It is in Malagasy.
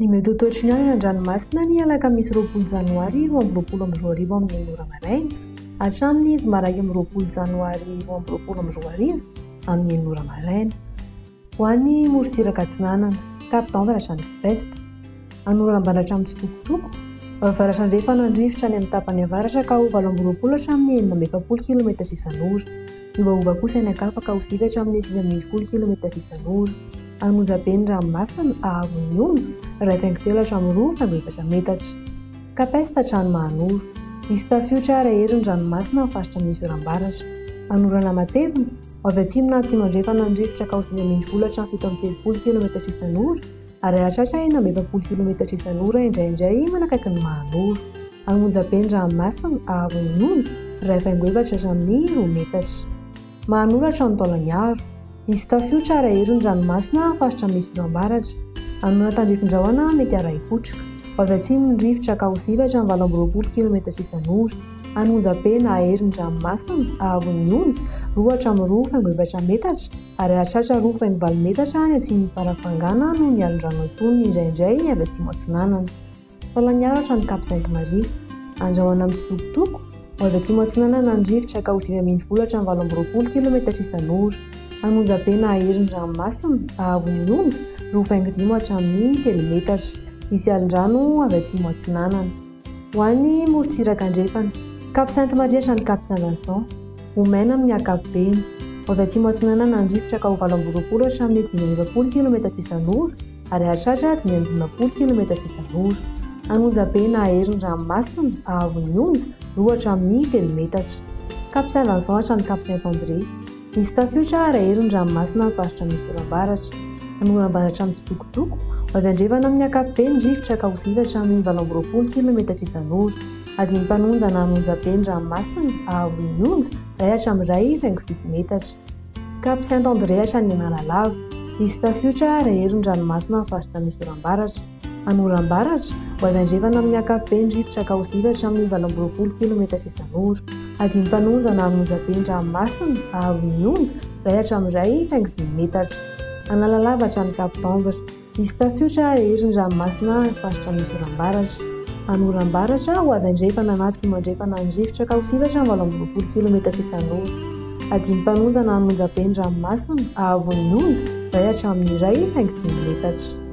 Ny mety ho toetry ny any an-dranomasina ny alakamisy 20 janoary 2024 amin'ny ora maraina hatramin'ny zoma 20 janoary 2024 amin'ny ora maraina. Ho an'ny morontsiraka atsinanana Cap-Vert Varasandriaka Peste anoranam-bandratra amin'ny tsitokotoko Varasandrefana andrivotra any amin'ny tapany avaratra ka ho 20 hatramin'ny 40 km isan'ora. Iovaova kosa ny akapa ka ho 7 hatramin'ny 10 km isan'ora. Anonja be ny ranomasina ahavon'ny onja iray faingo telo hatramin'ny roa faingo efatra metatra. Kapesta trano mahanoro. Misy tafiotra ara-herin'ny ranomasina amin'ny faritra misy oram-baratra. Anorana matevina avy atsimo na atsimo andrefana andrivotra ka ho 5 hatramin'ny 7 km isan'ora ary hahatratra 40 km isan'ora indraindray manakaiky ny mahanoro. Anonja be ny ranomasina ahavon'ny onja iray faingo efatra hatramin'ny 2 metatra. Mahanoro hatramin'ny taolaniaro. Misy tafiotra ara-herin'ny ranomasina faritra misy oram-baratra. Anona tandrifin-drahona mety ara-hipotroka. Avy atsimo ny rivotra ka ho 7 hatramin'ny 20 km isan'ora. Anonja be na herin'ny ranomasina ahavon'ny onja 2 hatramin'ny 2 faingo efatra metatra ary hahatratra 2 faingo 4 metatra ny atsimon'ny farafangana noho ny alin-drano antonony indraindray avy atsimo atsinanana. Taolaniaro hatramin'ny Cap Sainte-Marie. Andrahoana amin'ny tsitokotoko avy atsimo atsinanana ny rivotra ka ho 20 hatramin'ny 20 km isan'ora. Anonja be na herin'ny ranomasina ahavon'ny onja 2.5 hatramin'ny 3 metatra. Misy alin-drano avy atsimo atsinanana. Ho an'ny morontsiraka andrefana Cap Sainte-Marie hatrany Cap Saint-Vincent. Omaina amin'ny ankapobeny. Avy atsimo atsinanana ny rivotra ka ho 20 hatramin'ny 9 km isan'ora ary hahatratra 9 km isan'ora. Anonja be na herin'ny ranomasina ahavon'ny onja 2 hatramin'ny 3 metatra. Cap Saint-Vincent hatrany Cap Saint-André. Misy tafiotra ara-herin'ny ranomasina amin'ny faritra misy oram-baratra. Anoram-baratra amin'ny tsitokotoko avy andrefana amin'ny ankapobeny rivotra ka ho 7 hatramin'ny 20 km isan'ora. Adiny mpanonja na anonja be ny ranomasina ahavon'ny onja 1 hatramin'ny 1.7 metatra. Cap Saint-André hatrany Analalava. Misy tafiotra ara-herin'ny ranomasina amin'ny faritra misy oram-baratra. Anoram-baratra avy andrefana amin'ny ankapobeny rivotra ka ho 7 hatramin'ny 20 km isan'ora. Adiny mpanonja na anonja be ny ranomasina ahavon'ny onja 1 hatramin'ny 1.5 metatra. Analalava hatrany Cap-Vert. Misy tafiotra ara-herin'ny ranomasina amin'ny faritra misy oram-baratra. Anoram-baratra ho avy andrefana na atsimo andrefana ny rivotra ka ho 7 hatramin'ny 20 km isan'ora. Adiny mpanonja na anonja be ny ranomasina ahavon'ny onja 1 hatramin'ny 1.5 metatra.